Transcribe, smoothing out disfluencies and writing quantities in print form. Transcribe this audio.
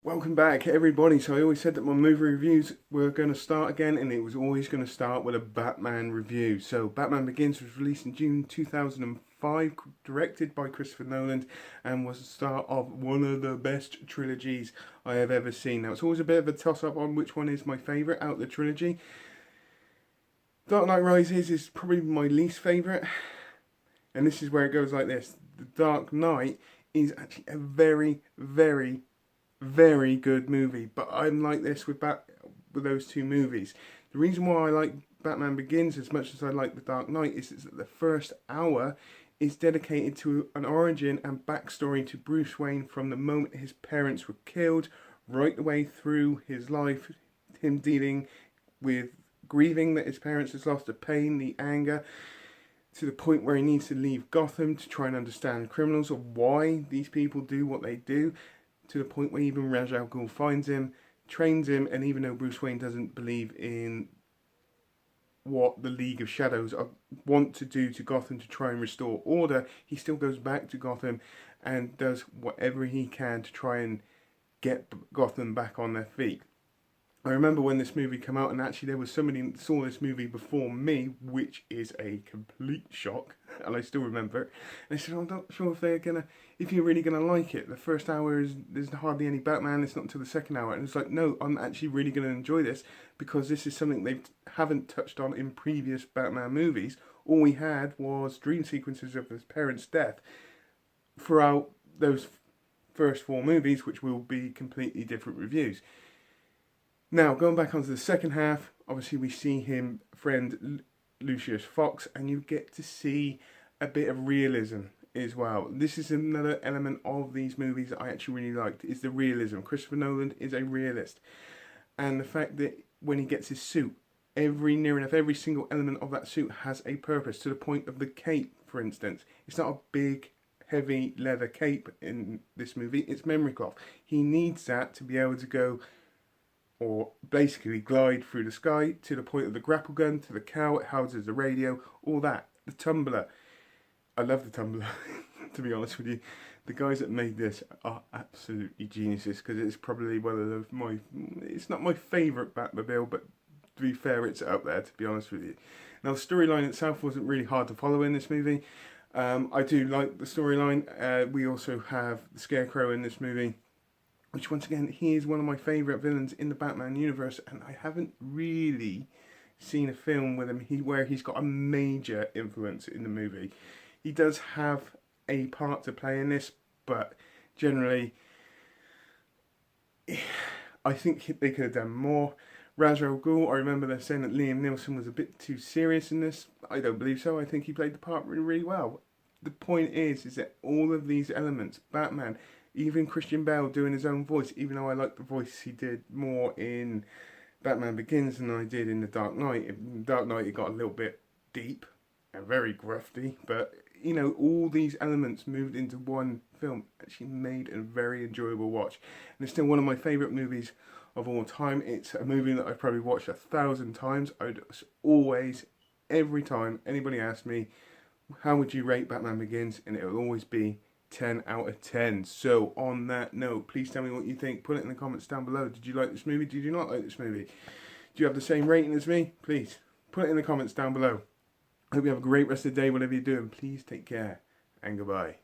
Welcome back, everybody. So I always said that my movie reviews were going to start again, and it was always going to start with a Batman review. So Batman Begins was released in June 2005, directed by Christopher Nolan, and was the start of one of the best trilogies I have ever seen. Now, it's always a bit of a toss-up on which one is my favourite out of the trilogy. Dark Knight Rises is probably my least favourite, and this is where it goes like this. The Dark Knight is actually a very good movie, but I'm like this with those two movies. The reason why I like Batman Begins as much as I like The Dark Knight is that the first hour is dedicated to an origin and backstory to Bruce Wayne from the moment his parents were killed right the way through his life, him dealing with grieving that his parents has lost, the pain, the anger, to the point where he needs to leave Gotham to try and understand criminals or why these people do what they do, to the point where even Ra's al Ghul finds him, trains him, and even though Bruce Wayne doesn't believe in what the League of Shadows want to do to Gotham to try and restore order, he still goes back to Gotham and does whatever he can to try and get Gotham back on their feet. I remember when this movie came out, and actually there was somebody that saw this movie before me, which is a complete shock, and I still remember it. And they said, "I'm not sure if you're really gonna like it. The first hour there's hardly any Batman. It's not until the second hour." And it's like, no, I'm actually really gonna enjoy this because this is something they haven't touched on in previous Batman movies. All we had was dream sequences of his parents' death throughout those first four movies, which will be completely different reviews. Now, going back onto the second half, obviously we see him friend Lucius Fox, and you get to see a bit of realism as well. This is another element of these movies that I actually really liked, is the realism. Christopher Nolan is a realist. And the fact that when he gets his suit, near enough every single element of that suit has a purpose, to the point of the cape, for instance. It's not a big, heavy leather cape in this movie, it's memory cloth. He needs that to be able to go, or basically glide through the sky, to the point of the grapple gun, to the cow, it houses the radio, all that. The tumbler. I love the tumbler, to be honest with you. The guys that made this are absolutely geniuses, because it's probably one of it's not my favourite Batmobile, but to be fair, it's up there, to be honest with you. Now, the storyline itself wasn't really hard to follow in this movie. I do like the storyline. We also have the Scarecrow in this movie, which once again, he is one of my favourite villains in the Batman universe, and I haven't really seen a film with him where he's got a major influence in the movie. He does have a part to play in this, but generally, I think they could have done more. Ra's al Ghul, I remember they're saying that Liam Neeson was a bit too serious in this. I don't believe so. I think he played the part really well. The point is that all of these elements, Batman, even Christian Bale doing his own voice, even though I like the voice he did more in Batman Begins than I did in The Dark Knight. In The Dark Knight it got a little bit deep and very grufty, but you know, all these elements moved into one film actually made a very enjoyable watch. And it's still one of my favourite movies of all time. It's a movie that I've probably watched 1,000 times. I'd always, every time anybody asks me, how would you rate Batman Begins? And it will always be 10 out of 10. So on that note, please tell me what you think. Put it in the comments down below. Did you like this movie? Did you not like this movie? Do you have the same rating as me? Please put it in the comments down below. I hope you have a great rest of the day, whatever you're doing. Please take care and goodbye.